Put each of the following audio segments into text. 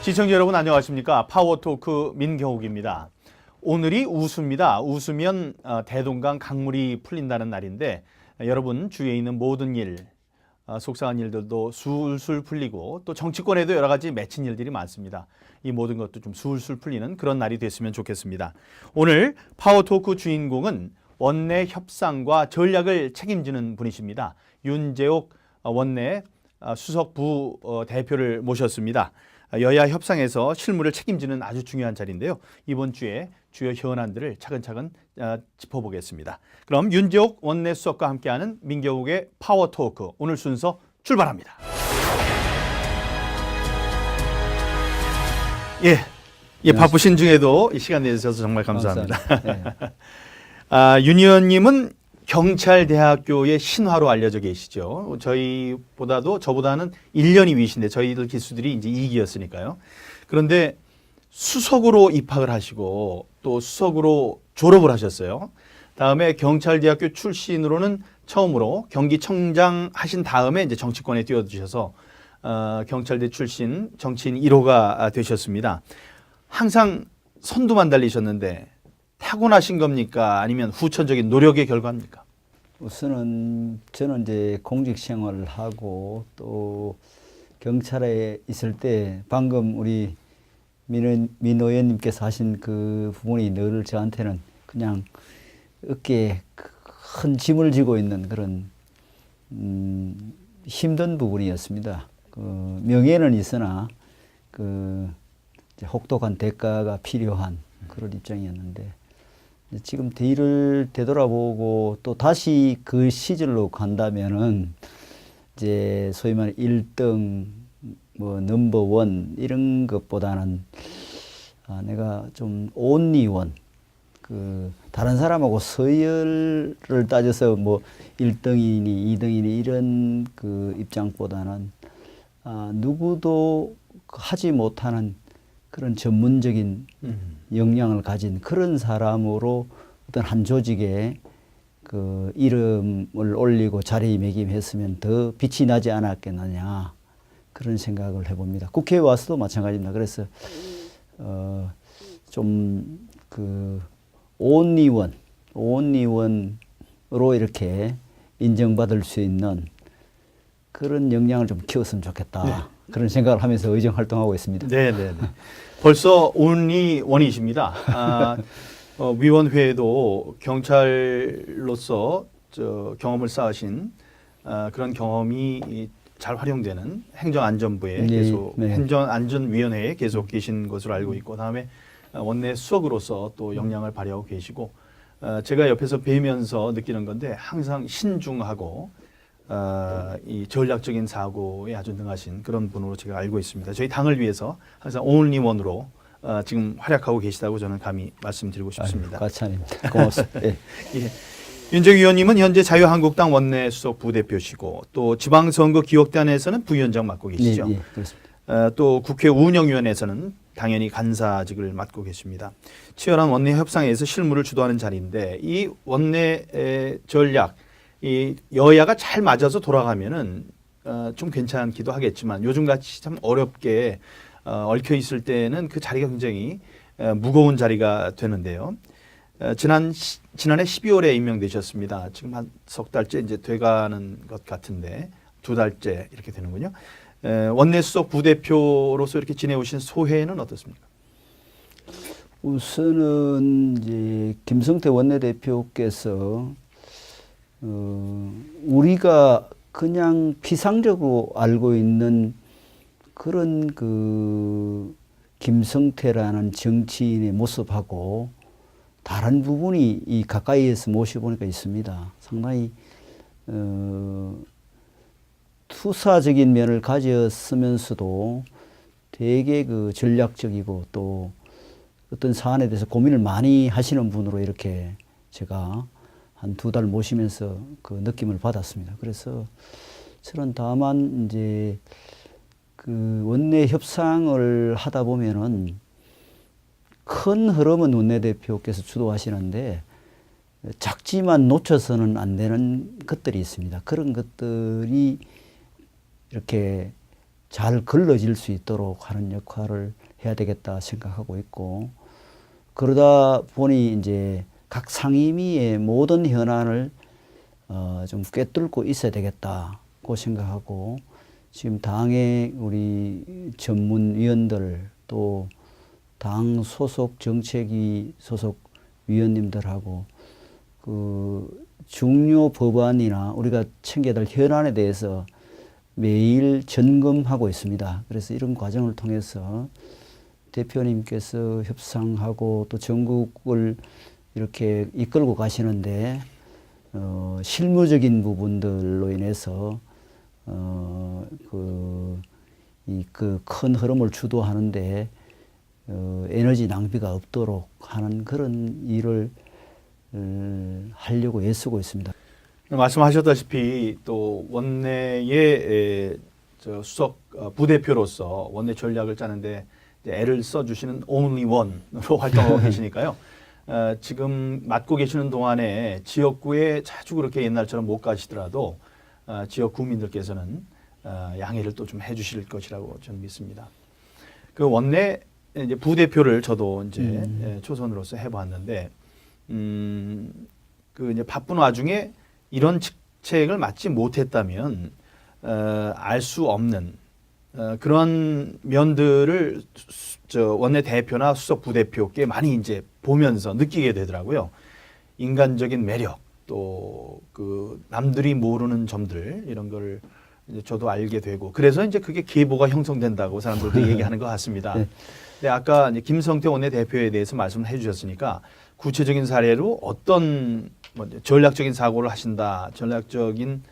시청자 여러분 안녕하십니까? 파워토크 민경욱입니다. 오늘이 우수입니다. 우수면 대동강 강물이 풀린다는 날인데 여러분 주위에 있는 모든 일, 속상한 일들도 술술 풀리고 또 정치권에도 여러 가지 맺힌 일들이 많습니다. 이 모든 것도 좀 술술 풀리는 그런 날이 됐으면 좋겠습니다. 오늘 파워토크 주인공은 원내 협상과 전략을 책임지는 분이십니다. 윤재옥 원내 수석 부대표를 모셨습니다. 여야 협상에서 실무를 책임지는 아주 중요한 자리인데요. 이번 주에 주요 현안들을 차근차근 짚어보겠습니다. 그럼 윤재옥 원내 수석과 함께하는 민경욱의 파워토크 오늘 순서 출발합니다. 예, 바쁘신 중에도 이 시간 내주셔서 정말 감사합니다. 윤 의원님은 경찰대학교의 신화로 알려져 계시죠. 저보다는 1년이 위신데 저희들 기수들이 이제 2기였으니까요. 그런데 수석으로 입학을 하시고 또 수석으로 졸업을 하셨어요. 다음에 경찰대학교 출신으로는 처음으로 경기청장 하신 다음에 이제 정치권에 뛰어드셔서 경찰대 출신 정치인 1호가 되셨습니다. 항상 선두만 달리셨는데 타고나신 겁니까? 아니면 후천적인 노력의 결과입니까? 우선은 저는 이제 공직 생활을 하고 또 경찰에 있을 때 방금 우리 민 의원님께서 하신 그 부분이 늘 저한테는 그냥 어깨에 큰 짐을 지고 있는 그런 힘든 부분이었습니다. 명예는 있으나 이제 혹독한 대가가 필요한 그런 입장이었는데 지금 뒤를 되돌아보고 또 다시 그 시절로 간다면은 이제 소위 말해 1등 넘버원 이런 것보다는 내가 좀 온리원 다른 사람하고 서열을 따져서 1등이니 2등이니 이런 그 입장보다는 누구도 하지 못하는 그런 전문적인 역량을 가진 그런 사람으로 어떤 한 조직에 그 이름을 올리고 자리매김했으면 더 빛이 나지 않았겠느냐 그런 생각을 해봅니다. 국회에 와서도 마찬가지입니다. 그래서 좀 그 온리원으로 이렇게 인정받을 수 있는 그런 역량을 좀 키웠으면 좋겠다. 네. 그런 생각을 하면서 의정 활동하고 있습니다. 네. 벌써 온리원이십니다. 위원회에도 경찰로서 경험을 쌓으신 그런 경험이 잘 활용되는 행정안전부에 계속 행정안전위원회에 계속 계신 것으로 알고 있고 다음에 원내 수석으로서 또 역량을 발휘하고 계시고 제가 옆에서 뵈면서 느끼는 건데 항상 신중하고 이 전략적인 사고에 아주 능하신 그런 분으로 제가 알고 있습니다. 저희 당을 위해서 항상 온리원으로 지금 활약하고 계시다고 저는 감히 말씀드리고 싶습니다. 과찬입니다. 고맙습니다. 예. 윤재옥 의원님은 현재 자유한국당 원내 수석 부대표시고 또 지방선거 기획단에서는 부위원장 맡고 계시죠. 예, 그렇습니다. 또 국회 운영위원회에서는 당연히 간사직을 맡고 계십니다. 치열한 원내 협상에서 실무를 주도하는 자리인데 이 원내 전략 이 여야가 잘 맞아서 돌아가면은 좀 괜찮기도 하겠지만 요즘같이 참 어렵게 얽혀 있을 때는 그 자리가 굉장히 무거운 자리가 되는데요. 지난해 12월에 임명되셨습니다. 지금 한 석 달째 이제 돼가는 것 같은데 2달째 이렇게 되는군요. 원내 수석 부대표로서 이렇게 지내오신 소회는 어떻습니까? 우선은 이제 김성태 원내대표께서 우리가 그냥 피상적으로 알고 있는 그런 그 김성태라는 정치인의 모습하고 다른 부분이 이 가까이에서 모셔보니까 있습니다. 상당히 투사적인 면을 가졌으면서도 되게 그 전략적이고 또 어떤 사안에 대해서 고민을 많이 하시는 분으로 이렇게 제가 한 2달 모시면서 그 느낌을 받았습니다. 그래서 저는 다만 이제 그 원내 협상을 하다 보면은 큰 흐름은 원내대표께서 주도하시는데 작지만 놓쳐서는 안 되는 것들이 있습니다. 그런 것들이 이렇게 잘 걸러질 수 있도록 하는 역할을 해야 되겠다 생각하고 있고, 그러다 보니 이제 각 상임위의 모든 현안을 좀 꿰뚫고 있어야 되겠다고 생각하고, 지금 당의 우리 전문위원들 또 당 소속 정책위 소속 위원님들하고 그 중요 법안이나 우리가 챙겨야 될 현안에 대해서 매일 점검하고 있습니다. 그래서 이런 과정을 통해서 대표님께서 협상하고 또 전국을 이렇게 이끌고 가시는데 실무적인 부분들로 인해서 그 큰 흐름을 주도하는데 에너지 낭비가 없도록 하는 그런 일을 하려고 애쓰고 있습니다. 말씀하셨다시피 또 원내의 수석 부대표로서 원내 전략을 짜는데 이제 애를 써주시는 only one으로 활동하고 계시니까요. 지금 맡고 계시는 동안에 지역구에 자주 그렇게 옛날처럼 못 가시더라도 지역 구민들께서는 양해를 또 좀 해주실 것이라고 저는 믿습니다. 그 원내 이제 부대표를 저도 이제 초선으로서 해봤는데, 그 이제 바쁜 와중에 이런 직책을 맡지 못했다면 알 수 없는 그런 면들을 저 원내 대표나 수석 부대표께 많이 이제 보면서 느끼게 되더라고요. 인간적인 매력, 또 그 남들이 모르는 점들, 이런 걸 이제 저도 알게 되고, 그래서 이제 그게 계보가 형성된다고 사람들도 얘기하는 것 같습니다. 네. 근데 아까 이제 김성태 원내 대표에 대해서 말씀을 해주셨으니까 구체적인 사례로 어떤 전략적인 사고를 하신다, 전략적인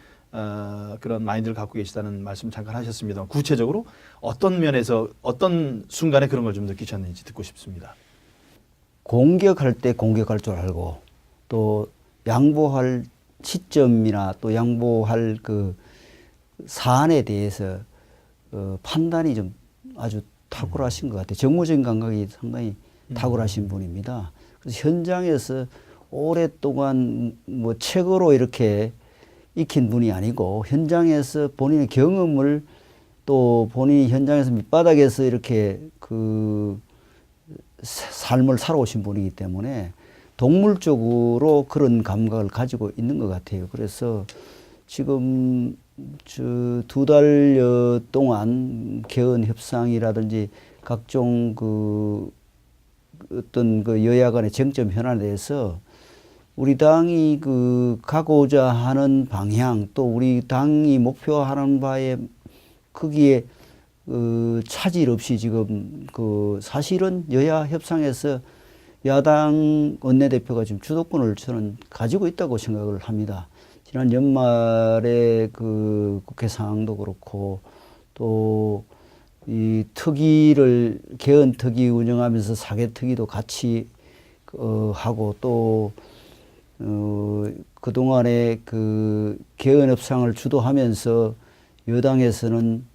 그런 마인드를 갖고 계시다는 말씀 잠깐 하셨습니다. 구체적으로 어떤 면에서 어떤 순간에 그런 걸 좀 느끼셨는지 듣고 싶습니다. 공격할 때 공격할 줄 알고, 또 양보할 시점이나 또 양보할 그 사안에 대해서 판단이 좀 아주 탁월하신 것 같아요. 정무적인 감각이 상당히 탁월하신 분입니다. 그래서 현장에서 오랫동안 뭐 책으로 이렇게 익힌 분이 아니고, 현장에서 본인의 경험을 또 본인이 현장에서 밑바닥에서 이렇게 그 삶을 살아오신 분이기 때문에 동물적으로 그런 감각을 가지고 있는 것 같아요. 그래서 지금 저 2달여 동안 개헌 협상이라든지 각종 그 어떤 그 여야 간의 쟁점 현안에 대해서 우리 당이 그 가고자 하는 방향, 또 우리 당이 목표하는 바에 거기에 차질 없이 지금 그 사실은 여야 협상에서 야당 원내대표가 지금 주도권을 저는 가지고 있다고 생각을 합니다. 지난 연말에 그 국회 상황도 그렇고, 또 이 특위를 개헌 특위 운영하면서 사개특위도 같이 하고, 또 그동안에 그 개헌 협상을 주도하면서 여당에서는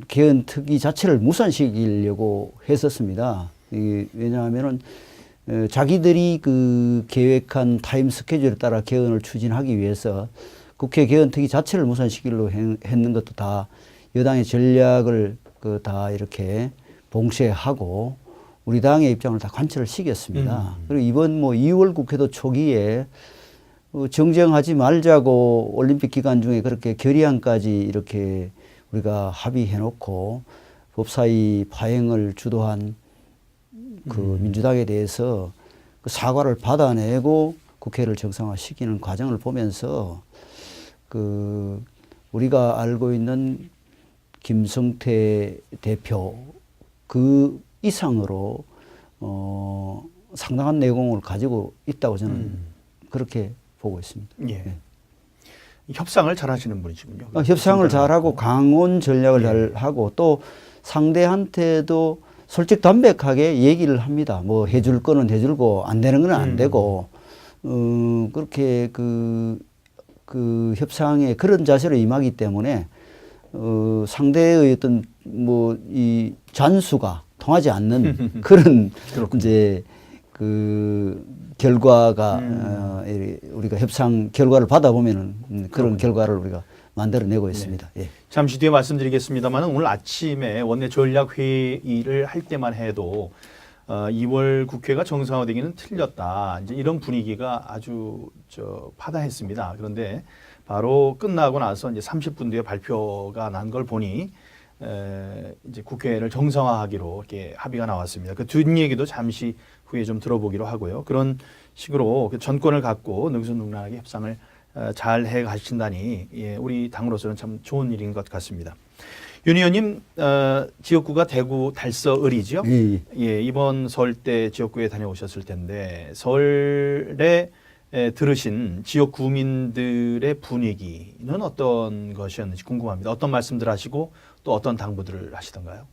개헌 특위 자체를 무산시키려고 했었습니다. 왜냐하면은 자기들이 그 계획한 타임 스케줄에 따라 개헌을 추진하기 위해서 국회 개헌 특위 자체를 무산시키려고 했는 것도 다 여당의 전략을 그 다 이렇게 봉쇄하고 우리 당의 입장을 다 관철을 시켰습니다. 그리고 이번 뭐 2월 국회도 초기에 정쟁하지 말자고 올림픽 기간 중에 그렇게 결의안까지 이렇게 우리가 합의해놓고 법사위 파행을 주도한 그 민주당에 대해서 그 사과를 받아내고 국회를 정상화시키는 과정을 보면서 그 우리가 알고 있는 김성태 대표 그 이상으로 상당한 내공을 가지고 있다고 저는 그렇게 보고 있습니다. 예. 네. 협상을 잘 하시는 분이시군요. 협상을 잘하고 강원 전략을 잘하고, 또 상대한테도 솔직 담백하게 얘기를 합니다. 뭐 해줄 거는 해줄고 안 되는 건 안 되고, 그렇게 그 협상에 그런 자세로 임하기 때문에 상대의 어떤 뭐 이 잔수가 통하지 않는 그런 이제 그 결과가 우리가 협상 결과를 받아보면은 그런 결과를 우리가 만들어내고 있습니다. 예. 잠시 뒤에 말씀드리겠습니다만 오늘 아침에 원내 전략 회의를 할 때만 해도 2월 국회가 정상화되기는 틀렸다. 이제 이런 분위기가 아주 파다했습니다. 그런데 바로 끝나고 나서 이제 30분 뒤에 발표가 난 걸 보니 이제 국회를 정상화하기로 이렇게 합의가 나왔습니다. 그 뒷얘기도 잠시 후에 좀 들어보기로 하고요. 그런 식으로 전권을 갖고 능수능란하게 협상을 잘 해 가신다니 우리 당으로서는 참 좋은 일인 것 같습니다. 윤 의원님 지역구가 대구 달서을이죠? 예, 이번 설 때 지역구에 다녀오셨을 텐데 설에 들으신 지역 구민들의 분위기는 어떤 것이었는지 궁금합니다. 어떤 말씀들 하시고 또 어떤 당부들을 하시던가요?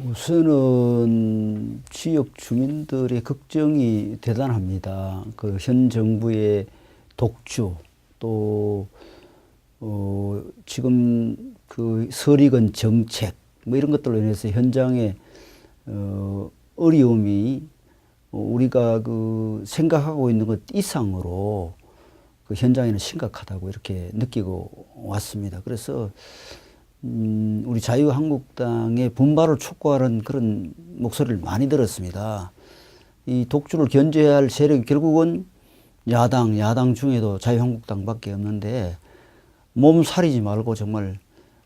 우선은 지역 주민들의 걱정이 대단합니다. 그 현 정부의 독주 또 지금 그 서리건 정책 뭐 이런 것들로 인해서 현장에 어려움이 우리가 그 생각하고 있는 것 이상으로 그 현장에는 심각하다고 이렇게 느끼고 왔습니다. 그래서 우리 자유한국당의 분발을 촉구하는 그런 목소리를 많이 들었습니다. 이 독주를 견제해야 할 세력이 결국은 야당 중에도 자유한국당밖에 없는데 몸살이지 말고 정말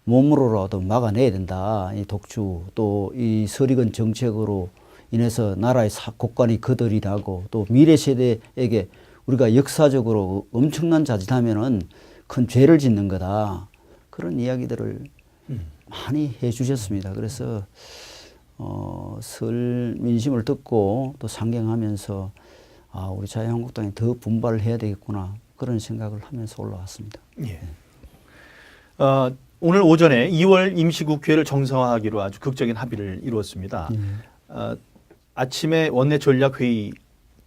몸으로라도 막아내야 된다. 이 독주 또 이 서리건 정책으로 인해서 나라의 곳간이 거덜이 나고 또 미래 세대에게 우리가 역사적으로 엄청난 자칫하면은 큰 죄를 짓는 거다. 그런 이야기들을 많이 해 주셨습니다. 그래서 설 민심을 듣고 또 상경하면서 우리 자유한국당이 더 분발을 해야 되겠구나 그런 생각을 하면서 올라왔습니다. 예. 오늘 오전에 2월 임시국회를 정상화하기로 아주 극적인 합의를 이루었습니다. 아침에 원내 전략회의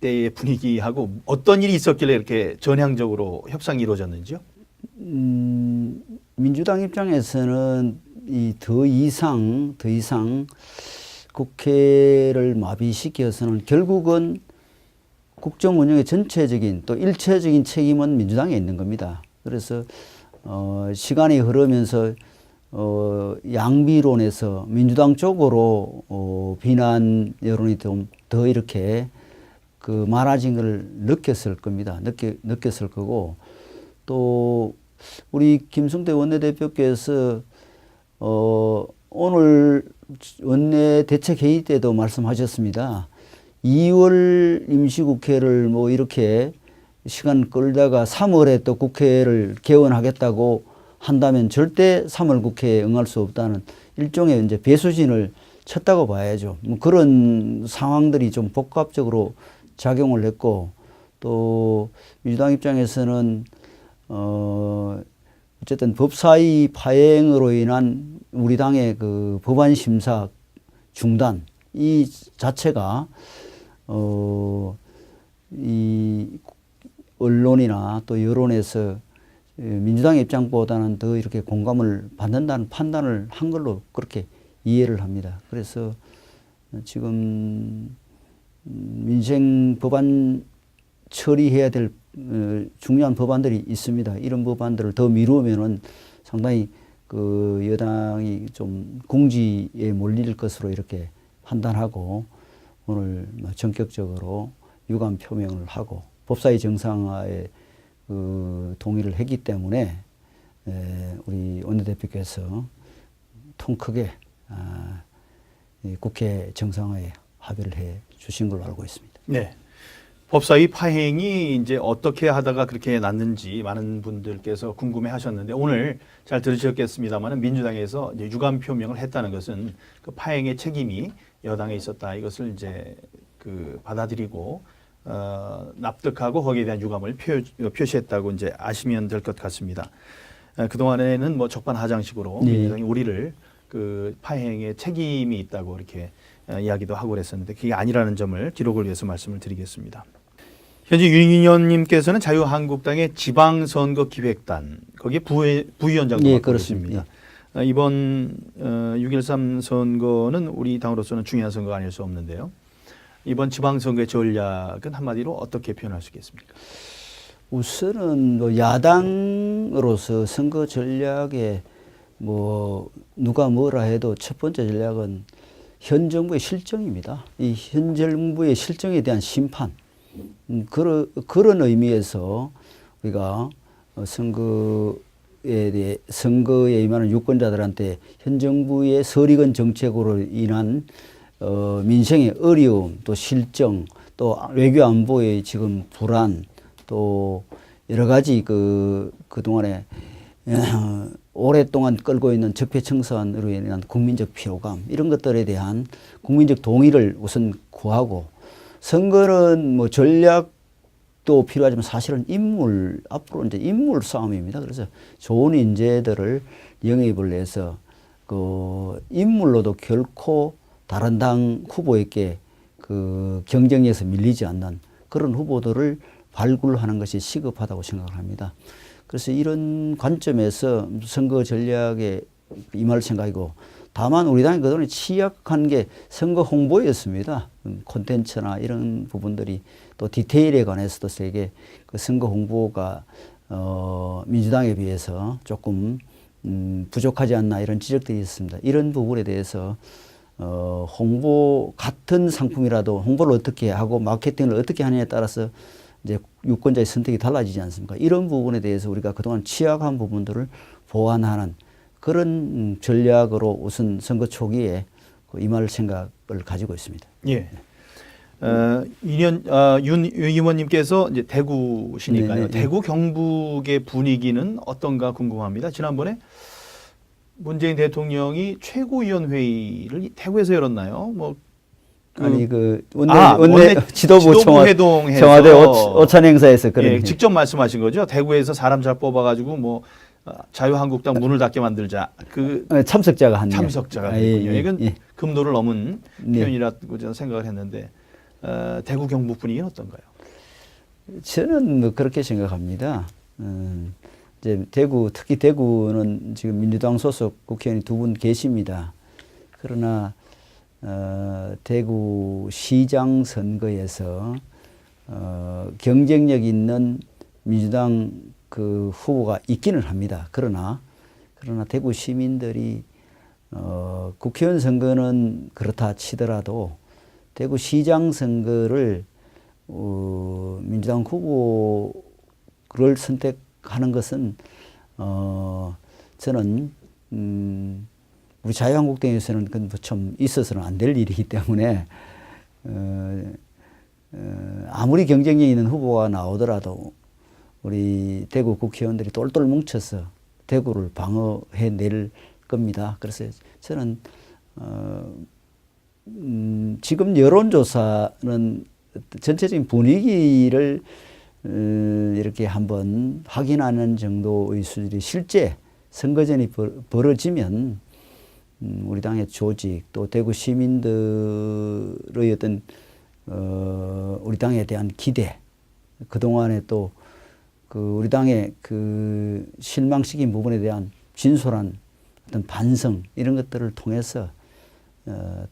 때의 분위기하고 어떤 일이 있었길래 이렇게 전향적으로 협상이 이루어졌는지요? 민주당 입장에서는 더 이상 국회를 마비시켜서는 결국은 국정 운영의 전체적인 또 일체적인 책임은 민주당에 있는 겁니다. 그래서 시간이 흐르면서 양비론에서 민주당 쪽으로 비난 여론이 좀 더 이렇게 그 많아진 걸 느꼈을 겁니다. 느꼈을 거고 또 우리 김성태 원내대표께서 오늘 원내 대책회의 때도 말씀하셨습니다. 2월 임시국회를 뭐 이렇게 시간 끌다가 3월에 또 국회를 개원하겠다고 한다면 절대 3월 국회에 응할 수 없다는 일종의 이제 배수진을 쳤다고 봐야죠. 뭐 그런 상황들이 좀 복합적으로 작용을 했고 또 민주당 입장에서는 어쨌든 법사위 파행으로 인한 우리 당의 그 법안 심사 중단 이 자체가 이 언론이나 또 여론에서 민주당 입장보다는 더 이렇게 공감을 받는다는 판단을 한 걸로 그렇게 이해를 합니다. 그래서 지금 민생 법안 처리해야 될 중요한 법안들이 있습니다. 이런 법안들을 더 미루면은 상당히 그 여당이 좀 궁지에 몰릴 것으로 이렇게 판단하고 오늘 전격적으로 유감 표명을 하고 법사위 정상화에 동의를 했기 때문에 우리 원내대표께서 통 크게 국회 정상화에 합의를 해 주신 걸로 알고 있습니다. 네. 법사위 파행이 이제 어떻게 하다가 그렇게 났는지 많은 분들께서 궁금해 하셨는데 오늘 잘 들으셨겠습니다만 민주당에서 이제 유감 표명을 했다는 것은 그 파행의 책임이 여당에 있었다. 이것을 이제 받아들이고 납득하고 거기에 대한 유감을 표시했다고 이제 아시면 될 것 같습니다. 그동안에는 뭐 적반하장식으로 민주당이 우리를 그 파행의 책임이 있다고 이렇게 이야기도 하고 그랬었는데 그게 아니라는 점을 기록을 위해서 말씀을 드리겠습니다. 현재 윤 의원님께서는 자유한국당의 지방선거 기획단 거기에 부위원장도 맡고 계십니다. 이번 6.13 선거는 우리 당으로서는 중요한 선거가 아닐 수 없는데요. 이번 지방선거의 전략은 한마디로 어떻게 표현할 수 있겠습니까? 우선은 뭐 야당으로서 선거 전략에 뭐 누가 뭐라 해도 첫 번째 전략은 현 정부의 실정입니다. 이 현 정부의 실정에 대한 심판. 그런 의미에서 우리가 선거에 임하는 유권자들한테 현 정부의 서리건 정책으로 인한 민생의 어려움, 또 실정, 또 외교 안보의 지금 불안, 또 여러 가지 그동안에 오랫동안 끌고 있는 적폐청산으로 인한 국민적 피로감, 이런 것들에 대한 국민적 동의를 우선 구하고, 선거는 뭐 전략도 필요하지만 사실은 앞으로 이제 인물 싸움입니다. 그래서 좋은 인재들을 영입을 해서 그 인물로도 결코 다른 당 후보에게 그 경쟁에서 밀리지 않는 그런 후보들을 발굴하는 것이 시급하다고 생각을 합니다. 그래서 이런 관점에서 선거 전략에 임할 생각이고, 다만 우리 당이 그동안 취약한 게 선거 홍보였습니다. 콘텐츠나 이런 부분들이, 또 디테일에 관해서도 세게 그 선거 홍보가 민주당에 비해서 조금 부족하지 않나, 이런 지적들이 있습니다. 이런 부분에 대해서 홍보, 같은 상품이라도 홍보를 어떻게 하고 마케팅을 어떻게 하느냐에 따라서 이제 유권자의 선택이 달라지지 않습니까? 이런 부분에 대해서 우리가 그동안 취약한 부분들을 보완하는 그런 전략으로 우선 선거 초기에 임할 생각을 가지고 있습니다. 예. 윤 의원님께서 이제 대구시니까요. 네네. 대구 경북의 분위기는 어떤가 궁금합니다. 지난번에 문재인 대통령이 최고위원회의를 대구에서 열었나요? 아니 원내 지도부 회동에서 청와대 오찬 행사에서 그런 예, 직접 말씀하신 거죠. 대구에서 사람 잘 뽑아가지고 뭐 자유한국당 문을 닫게 만들자. 참석자가 한 명. 참석자가 되군요. 이건 예. 금도를 넘은 네. 표현이라고 저는 생각을 했는데 대구 경북 분위기는 어떤가요? 저는 뭐 그렇게 생각합니다. 이제 특히 대구는 지금 민주당 소속 국회의원이 2분 계십니다. 그러나 대구시장 선거에서 경쟁력 있는 민주당 그 후보가 있기는 합니다. 그러나 대구 시민들이 국회의원 선거는 그렇다 치더라도 대구시장 선거를 민주당 후보를 선택하는 것은 저는 우리 자유한국당에서는 그건 좀 있어서는 안 될 일이기 때문에 아무리 경쟁력 있는 후보가 나오더라도 우리 대구 국회의원들이 똘똘 뭉쳐서 대구를 방어해낼 겁니다. 그래서 저는 지금 여론조사는 전체적인 분위기를 이렇게 한번 확인하는 정도의 수준이, 실제 선거전이 벌어지면 우리 당의 조직, 또 대구 시민들의 어떤 우리 당에 대한 기대, 그동안에 또 우리 당의 실망시킨 부분에 대한 진솔한 어떤 반성, 이런 것들을 통해서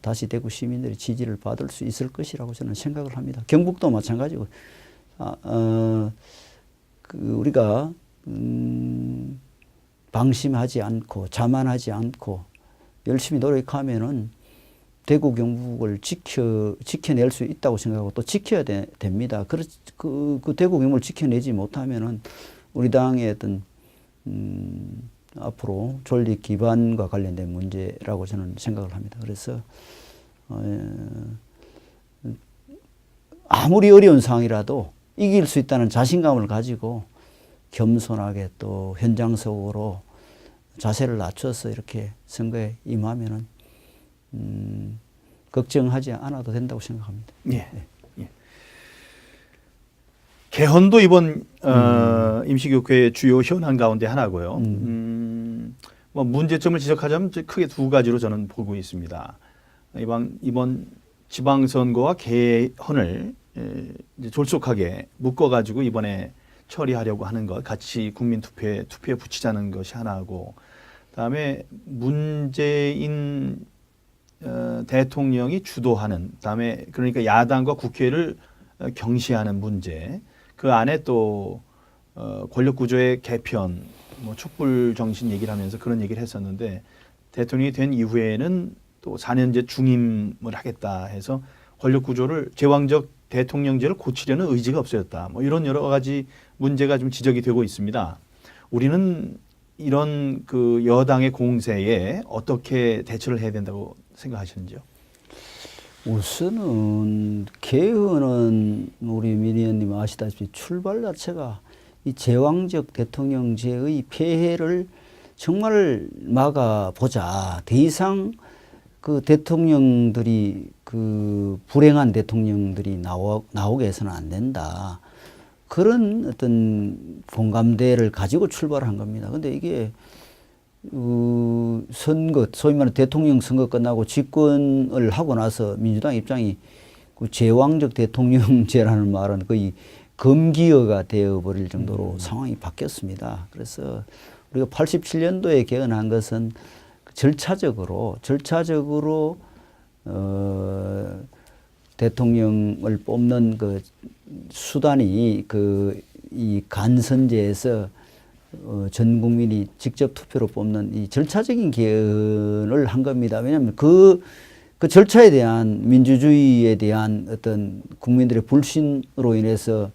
다시 대구 시민들의 지지를 받을 수 있을 것이라고 저는 생각을 합니다. 경북도 마찬가지고, 우리가 방심하지 않고 자만하지 않고 열심히 노력하면은 대구 경북을 지켜낼 수 있다고 생각하고 또 지켜야 됩니다. 그 대구 경북을 지켜내지 못하면은 우리 당의 어떤 앞으로 존립 기반과 관련된 문제라고 저는 생각을 합니다. 그래서 아무리 어려운 상황이라도 이길 수 있다는 자신감을 가지고 겸손하게 또 현장 속으로 자세를 낮춰서 이렇게 선거에 임하면은 걱정하지 않아도 된다고 생각합니다. 예. 예. 개헌도 이번 임시국회의 주요 현안 가운데 하나고요. 뭐 문제점을 지적하자면 크게 2가지로 저는 보고 있습니다. 이번 지방선거와 개헌을 이제 졸속하게 묶어가지고 이번에 처리하려고 하는 것, 같이 국민투표에 붙이자는 것이 하나고, 그다음에 문재인 대통령이 주도하는, 그다음에 그러니까 야당과 국회를 경시하는 문제, 그 안에 또 권력 구조의 개편, 뭐 촛불 정신 얘기를 하면서 그런 얘기를 했었는데 대통령이 된 이후에는 또 4년제 중임을 하겠다 해서 권력 구조를 제왕적 대통령제를 고치려는 의지가 없어졌다. 뭐 이런 여러 가지 문제가 좀 지적이 되고 있습니다. 우리는 이런 그 여당의 공세에 어떻게 대처를 해야 된다고 생각하시는지요? 우선은 개헌은 우리 민 의원님 아시다시피 출발 자체가 이 제왕적 대통령제의 폐해를 정말 막아보자. 더 이상 그 대통령들이 그 불행한 대통령들이 나오게 해서는 안 된다. 그런 어떤 공감대를 가지고 출발한 겁니다. 근데 이게 선거, 소위 말하는 대통령 선거 끝나고 집권을 하고 나서 민주당 입장이 그 제왕적 대통령제라는 말은 거의 금기어가 되어버릴 정도로 상황이 바뀌었습니다. 그래서 우리가 87년도에 개헌한 것은 절차적으로 대통령을 뽑는 그 수단이 이 간선제에서 전 국민이 직접 투표로 뽑는 이 절차적인 개헌을 한 겁니다. 왜냐하면 그 절차에 대한 민주주의에 대한 어떤 국민들의 불신으로 인해서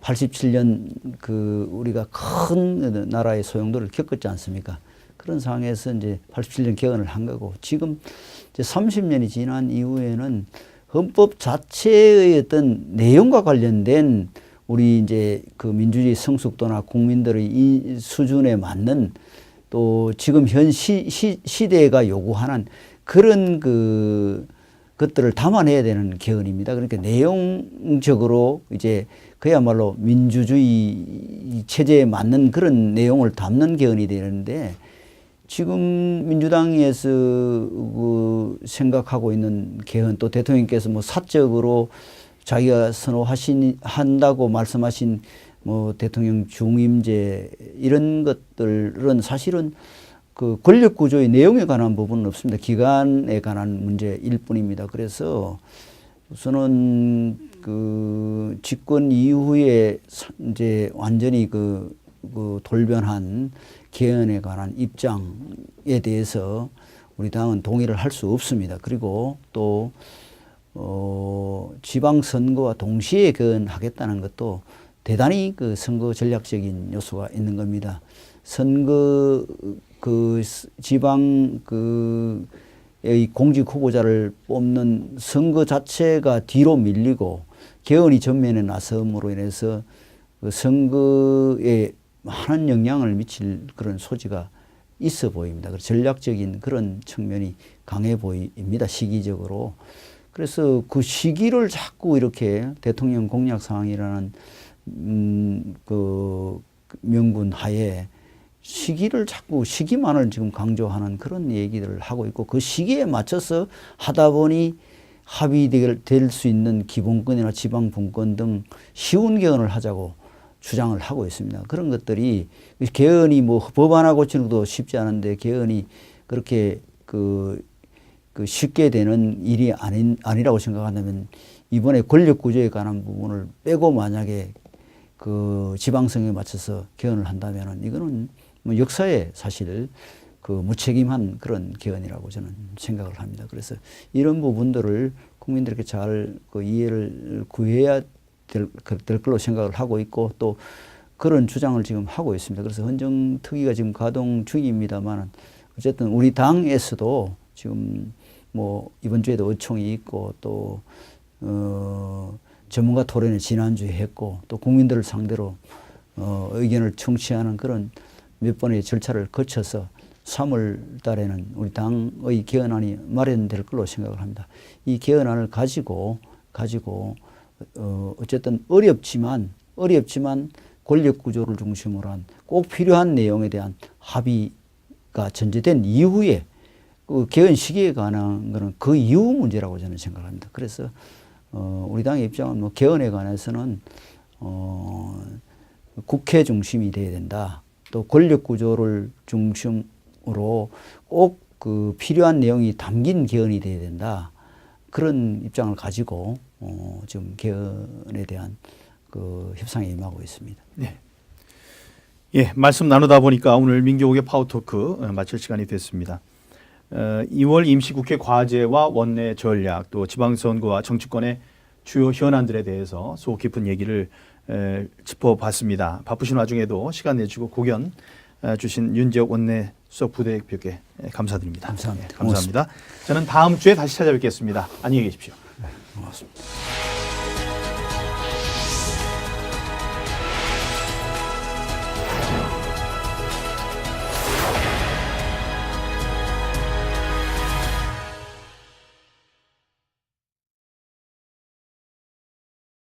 87년 그 우리가 큰 나라의 소용돌이를 겪었지 않습니까? 그런 상황에서 이제 87년 개헌을 한 거고 지금 이제 30년이 지난 이후에는 헌법 자체의 어떤 내용과 관련된 우리 이제 그 민주주의 성숙도나 국민들의 이 수준에 맞는 또 지금 현 시대가 요구하는 그런 것들을 담아내야 되는 개헌입니다. 그러니까 내용적으로 이제 그야말로 민주주의 체제에 맞는 그런 내용을 담는 개헌이 되는데 지금 민주당에서 생각하고 있는 개헌 또 대통령께서 뭐 사적으로 자기가 한다고 말씀하신 뭐 대통령 중임제 이런 것들은 사실은 그 권력 구조의 내용에 관한 부분은 없습니다. 기간에 관한 문제일 뿐입니다. 그래서 우선은 그 집권 이후에 이제 완전히 그 돌변한 개헌에 관한 입장에 대해서 우리 당은 동의를 할 수 없습니다. 그리고 또 지방선거와 동시에 개헌하겠다는 것도 대단히 그 선거 전략적인 요소가 있는 겁니다. 선거 지방 의 공직 후보자를 뽑는 선거 자체가 뒤로 밀리고 개헌이 전면에 나섬으로 인해서 그 선거에 많은 영향을 미칠 그런 소지가 있어 보입니다. 그래서 전략적인 그런 측면이 강해 보입니다. 시기적으로. 그래서 그 시기를 자꾸 이렇게 대통령 공약 사항이라는 그 명분 하에 시기를 자꾸 시기만을 지금 강조하는 그런 얘기들을 하고 있고 그 시기에 맞춰서 하다 보니 합의될 수 있는 기본권이나 지방분권 등 쉬운 개헌을 하자고 주장을 하고 있습니다. 그런 것들이 개헌이 뭐 법 하나 고치는 것도 쉽지 않은데 개헌이 그렇게 쉽게 되는 일이 아니라고 생각한다면 이번에 권력 구조에 관한 부분을 빼고 만약에 그 지방선거에 맞춰서 개헌을 한다면은 이거는 뭐 역사에 사실 그 무책임한 그런 개헌이라고 저는 생각을 합니다. 그래서 이런 부분들을 국민들에게 잘 그 이해를 구해야 될 걸로 생각을 하고 있고 또 그런 주장을 지금 하고 있습니다. 그래서 헌정특위가 지금 가동 중입니다만 어쨌든 우리 당에서도 지금 뭐 이번 주에도 의총이 있고 또 전문가 토론을 지난주에 했고 또 국민들을 상대로 의견을 청취하는 그런 몇 번의 절차를 거쳐서 3월 달에는 우리 당의 개헌안이 마련될 걸로 생각을 합니다. 이 개헌안을 가지고 어쨌든 어렵지만 권력 구조를 중심으로 한 꼭 필요한 내용에 대한 합의가 전제된 이후에 그 개헌 시기에 관한 것은 그 이후 문제라고 저는 생각합니다. 그래서 우리 당의 입장은 뭐 개헌에 관해서는 국회 중심이 돼야 된다. 또 권력 구조를 중심으로 꼭 그 필요한 내용이 담긴 개헌이 돼야 된다. 그런 입장을 가지고 지금 개헌에 대한 그 협상에 임하고 있습니다. 네. 예, 말씀 나누다 보니까 오늘 민교국의 파워토크 마칠 시간이 됐습니다. 2월 임시국회 과제와 원내 전략 또 지방선거와 정치권의 주요 현안들에 대해서 속 깊은 얘기를 짚어봤습니다. 바쁘신 와중에도 시간 내주고 고견 주신 윤지혁 원내 수석 부대표께 감사드립니다. 감사합니다. 네, 감사합니다. 저는 다음 주에 다시 찾아뵙겠습니다. 안녕히 계십시오. 고맙습니다.